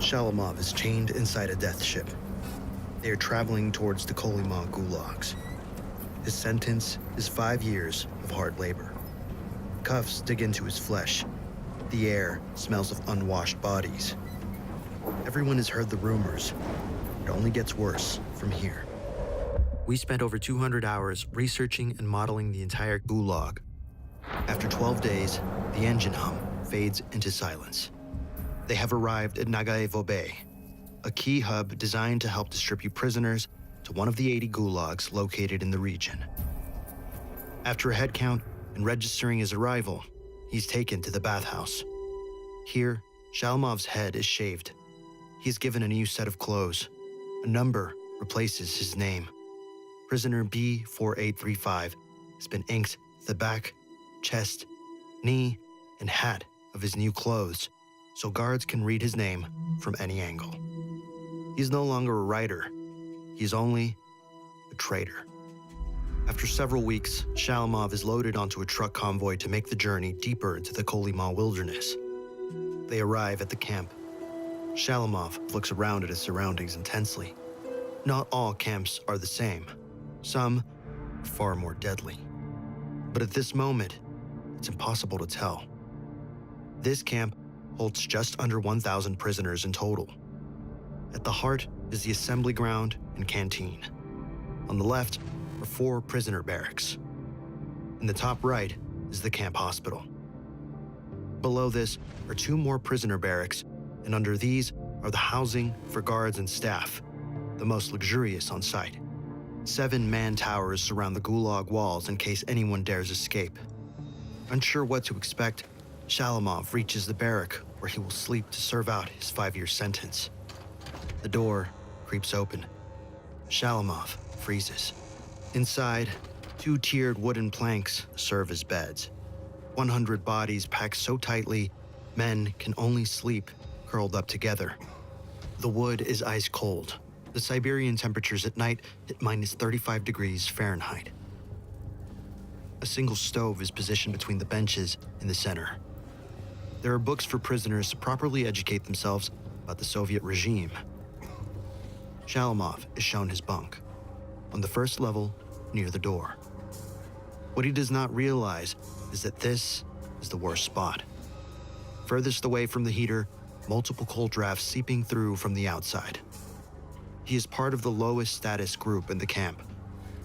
Shalamov is chained inside a death ship. They are traveling towards the Kolyma gulags. His sentence is 5 years of hard labor. Cuffs dig into his flesh. The air smells of unwashed bodies. Everyone has heard the rumors. It only gets worse from here. We spent over 200 hours researching and modeling the entire gulag. After 12 days, the engine hum fades into silence. They have arrived at Nagaevo Bay, a key hub designed to help distribute prisoners to one of the 80 gulags located in the region. After a head count and registering his arrival, he's taken to the bathhouse. Here, Shalamov's head is shaved. He is given a new set of clothes. A number replaces his name. Prisoner B4835 has been inked to the back, chest, knee, and hat of his new clothes, so guards can read his name from any angle. He is no longer a writer. He is only a traitor. After several weeks, Shalamov is loaded onto a truck convoy to make the journey deeper into the Kolyma wilderness. They arrive at the camp. Shalamov looks around at his surroundings intensely. Not all camps are the same. Some are far more deadly. But at this moment, it's impossible to tell. This camp holds just under 1,000 prisoners in total. At the heart is the assembly ground and canteen. On the left are 4 prisoner barracks. In the top right is the camp hospital. Below this are 2 more prisoner barracks, and under these are the housing for guards and staff, the most luxurious on site. 7 man towers surround the gulag walls in case anyone dares escape. Unsure what to expect, Shalamov reaches the barrack where he will sleep to serve out his 5-year sentence. The door creeps open. Shalamov freezes. Inside, 2 tiered wooden planks serve as beds. 100 bodies packed so tightly, men can only sleep curled up together. The wood is ice cold. The Siberian temperatures at night hit minus 35 degrees Fahrenheit. A single stove is positioned between the benches in the center. There are books for prisoners to properly educate themselves about the Soviet regime. Shalamov is shown his bunk, on the first level near the door. What he does not realize is that this is the worst spot. Furthest away from the heater, multiple cold drafts seeping through from the outside. He is part of the lowest status group in the camp,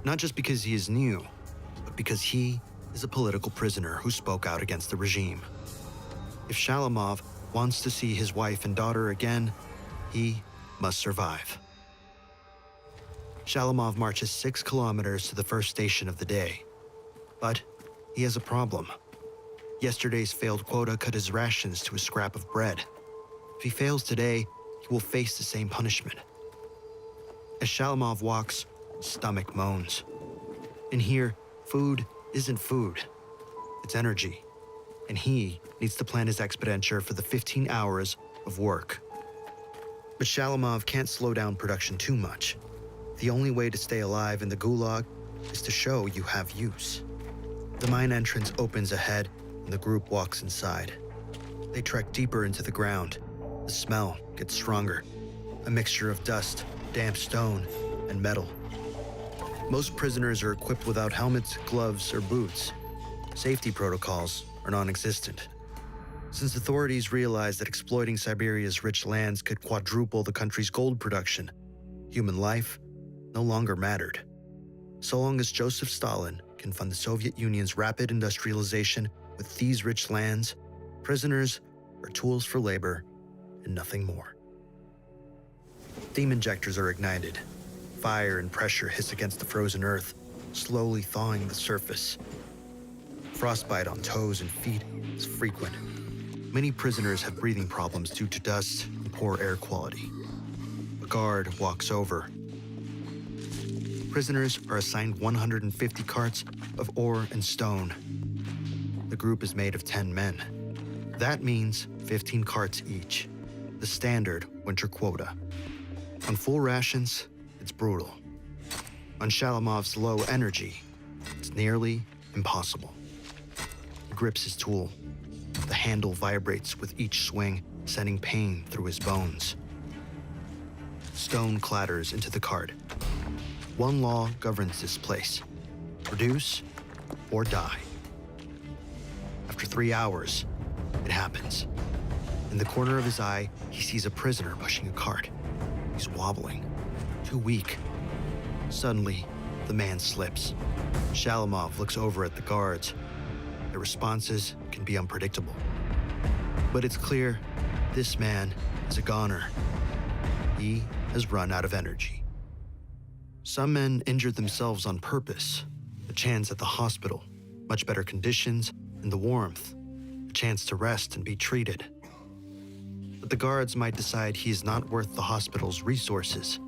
not just because he is new, but because he is a political prisoner who spoke out against the regime. If Shalamov wants to see his wife and daughter again, he must survive. Shalamov marches 6 kilometers to the first station of the day. But he has a problem. Yesterday's failed quota cut his rations to a scrap of bread. If he fails today, he will face the same punishment. As Shalamov walks, his stomach moans. In here, food isn't food. It's energy. And he needs to plan his expenditure for the 15 hours of work. But Shalamov can't slow down production too much. The only way to stay alive in the gulag is to show you have use. The mine entrance opens ahead, and the group walks inside. They trek deeper into the ground. The smell gets stronger, a mixture of dust, damp stone, and metal. Most prisoners are equipped without helmets, gloves, or boots. Safety protocols are non-existent. Since authorities realized that exploiting Siberia's rich lands could quadruple the country's gold production, human life no longer mattered. So long as Joseph Stalin can fund the Soviet Union's rapid industrialization with these rich lands, prisoners are tools for labor and nothing more. Steam injectors are ignited. Fire and pressure hiss against the frozen earth, slowly thawing the surface. Frostbite on toes and feet is frequent. Many prisoners have breathing problems due to dust and poor air quality. A guard walks over. Prisoners are assigned 150 carts of ore and stone. The group is made of 10 men. That means 15 carts each, the standard winter quota. On full rations, it's brutal. On Shalamov's low energy, it's nearly impossible. He grips his tool. The handle vibrates with each swing, sending pain through his bones. stone clatters into the cart. One law governs this place: produce or die. After 3 hours, it happens. In the corner of his eye, he sees a prisoner pushing a cart. He's wobbling, too weak. Suddenly, the man slips. Shalamov looks over at the guards. Their responses can be unpredictable. But it's clear this man is a goner. He has run out of energy. Some men injured themselves on purpose. A chance at the hospital, much better conditions, and the warmth. A chance to rest and be treated. But the guards might decide he is not worth the hospital's resources.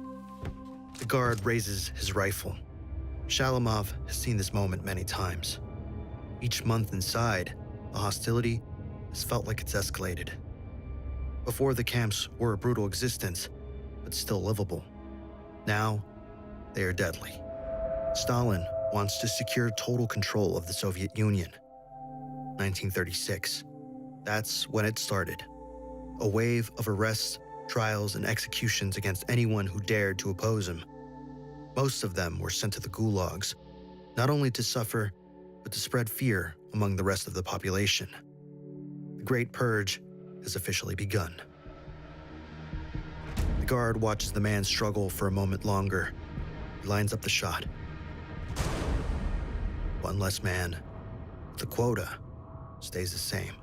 The guard raises his rifle. Shalamov has seen this moment many times. Each month inside, the hostility has felt like it's escalated. Before, the camps were a brutal existence, but still livable. Now, they are deadly. Stalin wants to secure total control of the Soviet Union. 1936. That's when it started. A wave of arrests, trials, and executions against anyone who dared to oppose him. Most of them were sent to the gulags, not only to suffer, but to spread fear among the rest of the population. The Great Purge has officially begun. The guard watches the man struggle for a moment longer. He lines up the shot. One less man. The quota stays the same.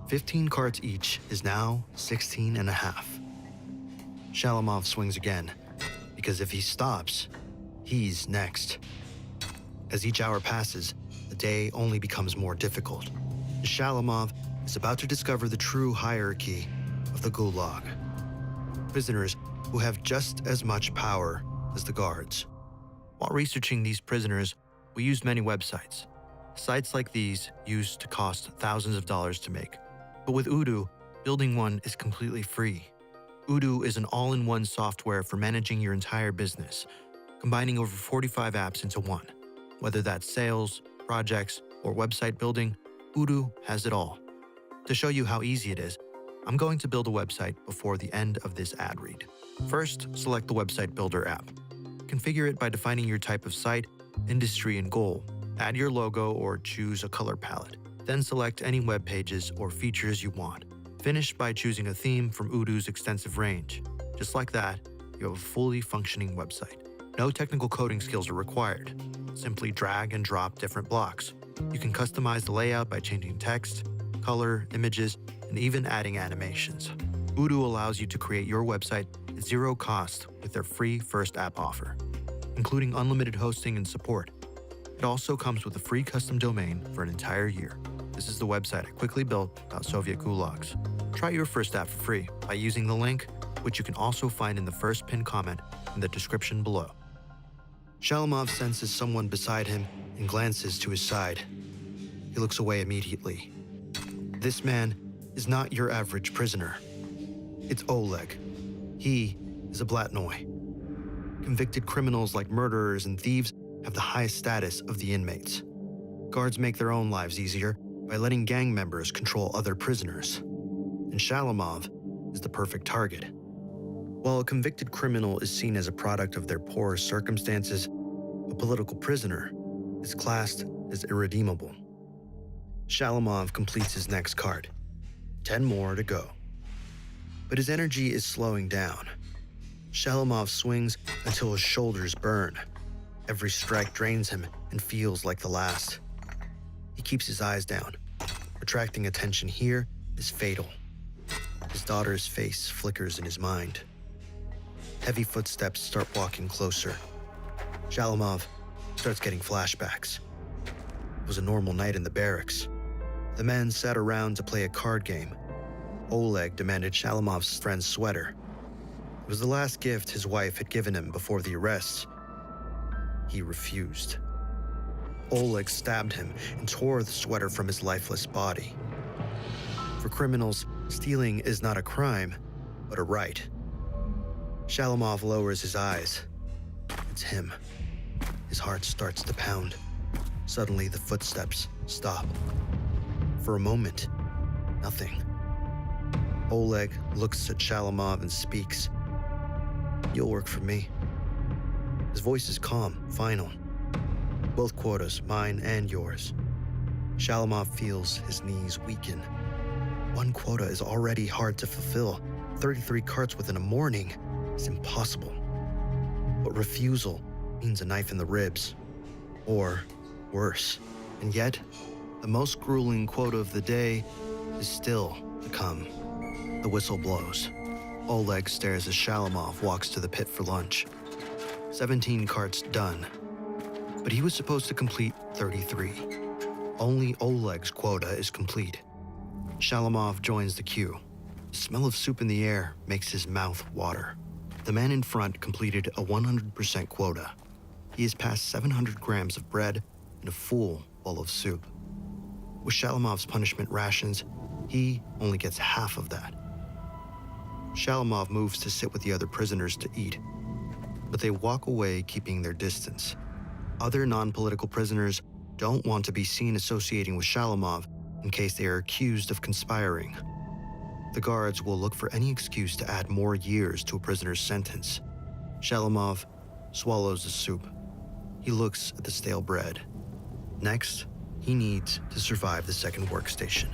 15 carts each is now 16 and a half. Shalamov swings again, because if he stops, he's next. As each hour passes, the day only becomes more difficult. Shalamov is about to discover the true hierarchy of the Gulag. Prisoners who have just as much power as the guards. While researching these prisoners, we used many websites. Sites like these used to cost thousands of dollars to make. But with Odoo, building one is completely free. Odoo is an all-in-one software for managing your entire business, combining over 45 apps into one. Whether that's sales, projects, or website building, Odoo has it all. To show you how easy it is, I'm going to build a website before the end of this ad read. First, select the Website Builder app. Configure it by defining your type of site, industry, and goal. Add your logo or choose a color palette. Then select any web pages or features you want. Finish by choosing a theme from Odoo's extensive range. Just like that, you have a fully functioning website. No technical coding skills are required. Simply drag and drop different blocks. You can customize the layout by changing text, color, images, and even adding animations. Odoo allows you to create your website at zero cost with their free first app offer, including unlimited hosting and support. It also comes with a free custom domain for an entire year. This is the website I quickly built about Soviet gulags. Try your first app for free by using the link, which you can also find in the first pinned comment in the description below. Shalamov senses someone beside him and glances to his side. He looks away immediately. This man is not your average prisoner. It's Oleg. He is a Blatnoy. Convicted criminals like murderers and thieves have the highest status of the inmates. Guards make their own lives easier by letting gang members control other prisoners. And Shalamov is the perfect target. While a convicted criminal is seen as a product of their poor circumstances, a political prisoner is classed as irredeemable. Shalamov completes his next cart. 10 more to go. But his energy is slowing down. Shalamov swings until his shoulders burn. Every strike drains him and feels like the last. He keeps his eyes down. Attracting attention here is fatal. His daughter's face flickers in his mind. Heavy footsteps start walking closer. Shalamov starts getting flashbacks. It was a normal night in the barracks. The men sat around to play a card game. Oleg demanded Shalamov's friend's sweater. It was the last gift his wife had given him before the arrests. He refused. Oleg stabbed him and tore the sweater from his lifeless body. For criminals, stealing is not a crime, but a right. Shalamov lowers his eyes. It's him. His heart starts to pound. Suddenly, the footsteps stop. For a moment, nothing. Oleg looks at Shalamov and speaks. You'll work for me. His voice is calm, final. Both quotas, mine and yours. Shalamov feels his knees weaken. One quota is already hard to fulfill. 33 carts within a morning is impossible. But refusal means a knife in the ribs. Or worse. And yet, the most grueling quota of the day is still to come. The whistle blows. Oleg stares as Shalamov walks to the pit for lunch. 17 carts done. But he was supposed to complete 33. Only Oleg's quota is complete. Shalamov joins the queue. The smell of soup in the air makes his mouth water. The man in front completed a 100% quota. He has passed 700 grams of bread and a full bowl of soup. With Shalamov's punishment rations, he only gets half of that. Shalamov moves to sit with the other prisoners to eat, but they walk away keeping their distance. Other non-political prisoners don't want to be seen associating with Shalamov in case they are accused of conspiring. The guards will look for any excuse to add more years to a prisoner's sentence. Shalamov swallows the soup. He looks at the stale bread. Next, he needs to survive the second workstation.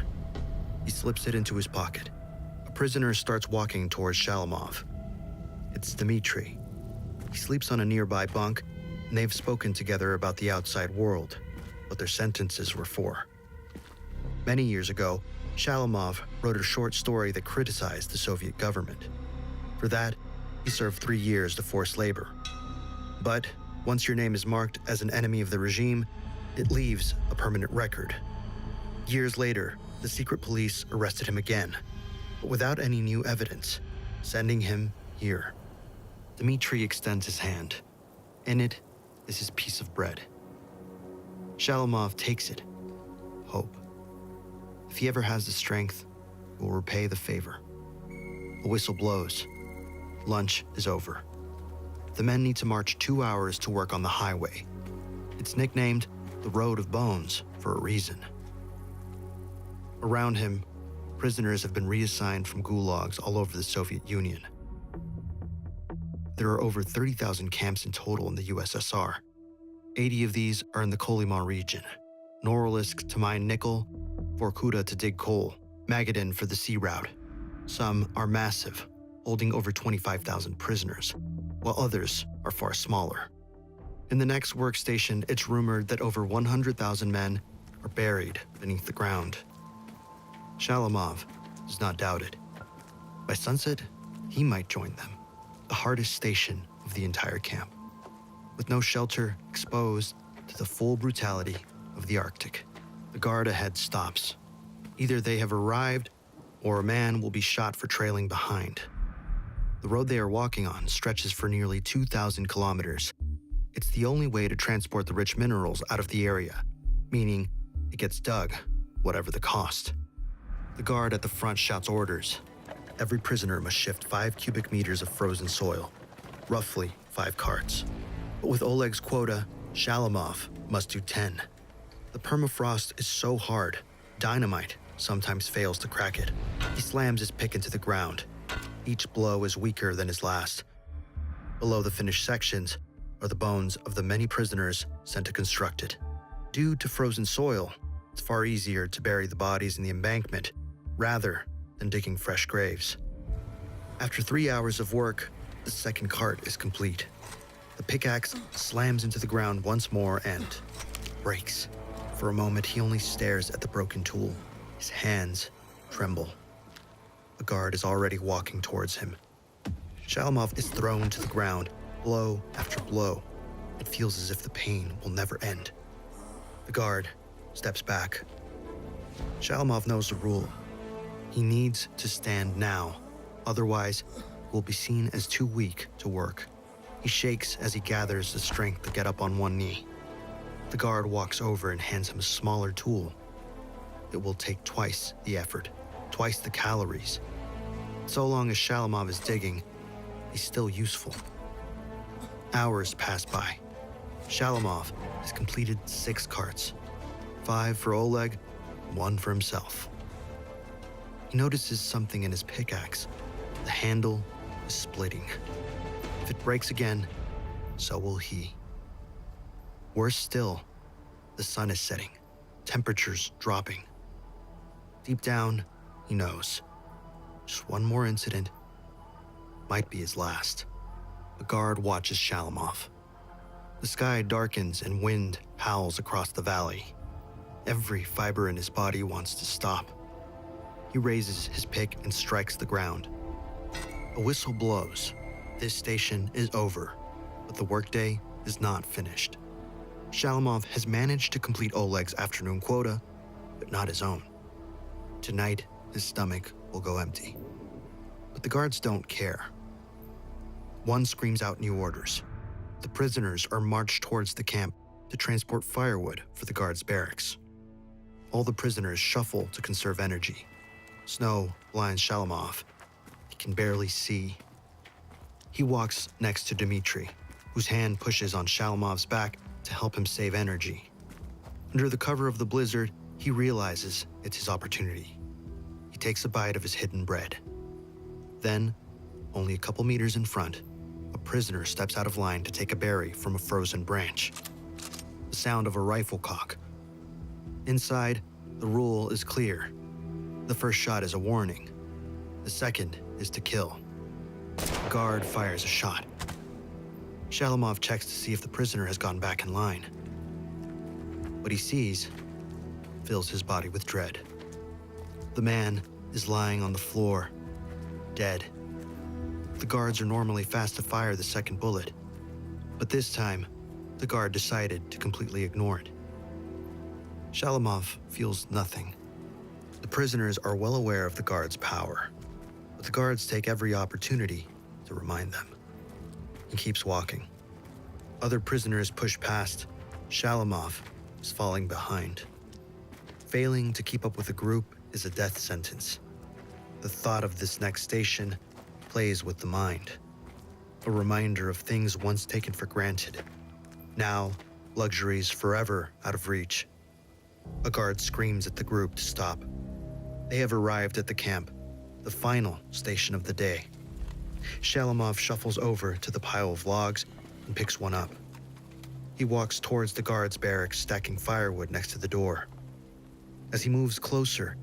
He slips it into his pocket. A prisoner starts walking towards Shalamov. It's Dmitri. He sleeps on a nearby bunk, and they've spoken together about the outside world, what their sentences were for. Many years ago, Shalamov wrote a short story that criticized the Soviet government. For that, he served 3 years to forced labor. But once your name is marked as an enemy of the regime, it leaves a permanent record. Years later, the secret police arrested him again, but without any new evidence, sending him here. Dmitri extends his hand. In it is his piece of bread. Shalamov takes it. Hope. If he ever has the strength, he will repay the favor. A whistle blows. Lunch is over. The men need to march 2 hours to work on the highway. It's nicknamed the Road of Bones for a reason. Around him, prisoners have been reassigned from gulags all over the Soviet Union. There are over 30,000 camps in total in the USSR. 80 of these are in the Kolyma region. Norilsk to mine nickel, Vorkuta to dig coal, Magadan for the sea route. Some are massive, holding over 25,000 prisoners, while others are far smaller. In the next workstation, it's rumored that over 100,000 men are buried beneath the ground. Shalamov does not doubt it. By sunset, he might join them, the hardest station of the entire camp, with no shelter, exposed to the full brutality of the Arctic. The guard ahead stops. Either they have arrived, or a man will be shot for trailing behind. The road they are walking on stretches for nearly 2,000 kilometers. It's the only way to transport the rich minerals out of the area, meaning it gets dug, whatever the cost. The guard at the front shouts orders. Every prisoner must shift 5 cubic meters of frozen soil, roughly 5 carts. But with Oleg's quota, Shalamov must do 10. The permafrost is so hard, dynamite sometimes fails to crack it. He slams his pick into the ground. Each blow is weaker than his last. Below the finished sections are the bones of the many prisoners sent to construct it. Due to frozen soil, it's far easier to bury the bodies in the embankment rather than digging fresh graves. After 3 hours of work, the second cart is complete. The pickaxe slams into the ground once more and breaks. For a moment, he only stares at the broken tool. His hands tremble. A guard is already walking towards him. Shalamov is thrown to the ground, blow after blow. It feels as if the pain will never end. The guard steps back. Shalamov knows the rule. He needs to stand now, otherwise he will be seen as too weak to work. He shakes as he gathers the strength to get up on one knee. The guard walks over and hands him a smaller tool. It will take twice the effort, twice the calories. So long as Shalamov is digging, he's still useful. Hours pass by. Shalamov has completed 6 carts, 5 for Oleg, 1 for himself. He notices something in his pickaxe. The handle is splitting. If it breaks again, so will he. Worse still, the sun is setting, temperatures dropping. Deep down, he knows. Just one more incident might be his last. A guard watches Shalamov. The sky darkens and wind howls across the valley. Every fiber in his body wants to stop. He raises his pick and strikes the ground. A whistle blows. This station is over, but the workday is not finished. Shalamov has managed to complete Oleg's afternoon quota, but not his own. Tonight, his stomach will go empty. But the guards don't care. One screams out new orders. The prisoners are marched towards the camp to transport firewood for the guards' barracks. All the prisoners shuffle to conserve energy. Snow blinds Shalamov. He can barely see. He walks next to Dmitri, whose hand pushes on Shalamov's back to help him save energy. Under the cover of the blizzard, he realizes it's his opportunity. He takes a bite of his hidden bread. Then, only a couple meters in front, a prisoner steps out of line to take a berry from a frozen branch. The sound of a rifle cock. Inside, the rule is clear. The first shot is a warning. The second is to kill. The guard fires a shot. Shalamov checks to see if the prisoner has gone back in line. What he sees fills his body with dread. The man is lying on the floor, dead. The guards are normally fast to fire the second bullet, but this time, the guard decided to completely ignore it. Shalamov feels nothing. The prisoners are well aware of the guards' power, but the guards take every opportunity to remind them. He keeps walking. Other prisoners push past. Shalamov is falling behind. Failing to keep up with the group is a death sentence. The thought of this next station plays with the mind. A reminder of things once taken for granted. Now, luxuries forever out of reach. A guard screams at the group to stop. They have arrived at the camp, the final station of the day. Shalamov shuffles over to the pile of logs and picks one up. He walks towards the guards' barracks, stacking firewood next to the door. As he moves closer,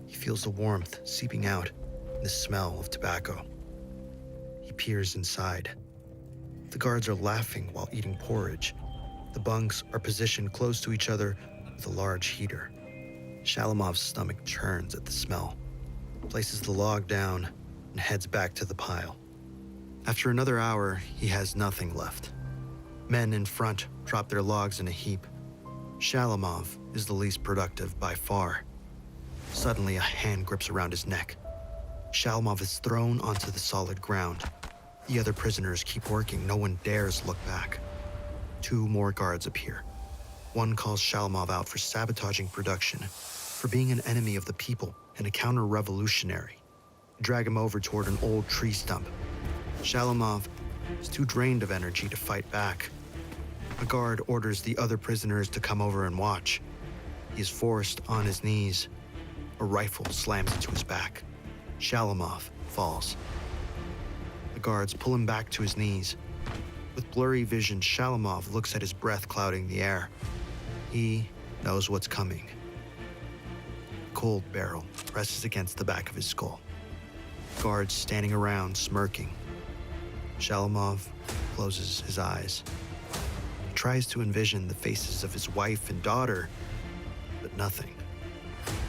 he feels the warmth seeping out and the smell of tobacco. He peers inside. The guards are laughing while eating porridge. The bunks are positioned close to each other with a large heater. Shalamov's stomach churns at the smell, places the log down, and heads back to the pile. After another hour, he has nothing left. Men in front drop their logs in a heap. Shalamov is the least productive by far. Suddenly, a hand grips around his neck. Shalamov is thrown onto the solid ground. The other prisoners keep working. No one dares look back. 2 more guards appear. One calls Shalamov out for sabotaging production, for being an enemy of the people and a counter-revolutionary. They drag him over toward an old tree stump. Shalamov is too drained of energy to fight back. A guard orders the other prisoners to come over and watch. He is forced on his knees. A rifle slams into his back. Shalamov falls. The guards pull him back to his knees. With blurry vision, Shalamov looks at his breath clouding the air. He knows what's coming. A cold barrel presses against the back of his skull. Guards standing around, smirking. Shalamov closes his eyes. He tries to envision the faces of his wife and daughter, but nothing.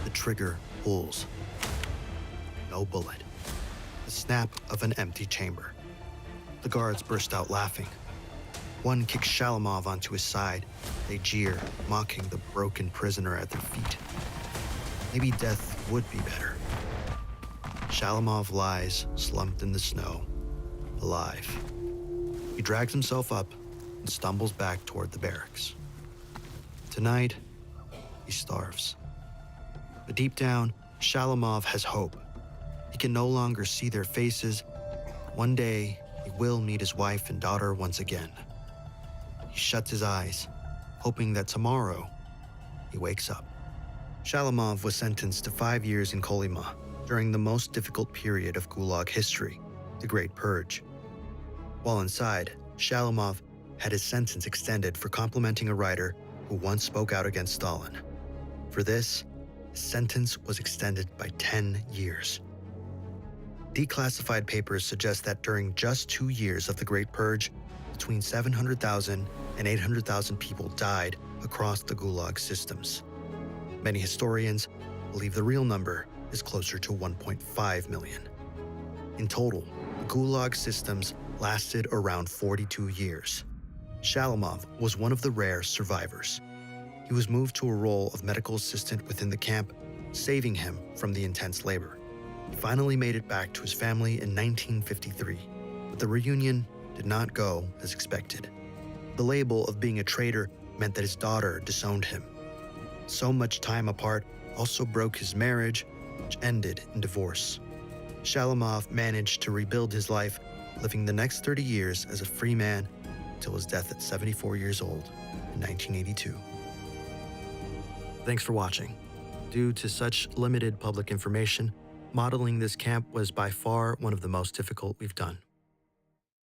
The trigger pulls. No bullet. The snap of an empty chamber. The guards burst out laughing. One kicks Shalamov onto his side. They jeer, mocking the broken prisoner at their feet. Maybe death would be better. Shalamov lies, slumped in the snow, alive. He drags himself up and stumbles back toward the barracks. Tonight, he starves. But deep down, Shalamov has hope. He can no longer see their faces. One day, he will meet his wife and daughter once again. He shuts his eyes, hoping that tomorrow, he wakes up. Shalamov was sentenced to 5 years in Kolyma during the most difficult period of Gulag history, the Great Purge. While inside, Shalamov had his sentence extended for complimenting a writer who once spoke out against Stalin. For this, his sentence was extended by 10 years. Declassified papers suggest that during just 2 years of the Great Purge, between 700,000 and 800,000 people died across the Gulag systems. Many historians believe the real number is closer to 1.5 million. In total, the Gulag systems lasted around 42 years. Shalamov was one of the rare survivors. He was moved to a role of medical assistant within the camp, saving him from the intense labor. He finally made it back to his family in 1953, but the reunion did not go as expected. The label of being a traitor meant that his daughter disowned him. So much time apart also broke his marriage, which ended in divorce. Shalamov managed to rebuild his life, living the next 30 years as a free man until his death at 74 years old in 1982. Thanks for watching. Due to such limited public information, modeling this camp was by far one of the most difficult we've done.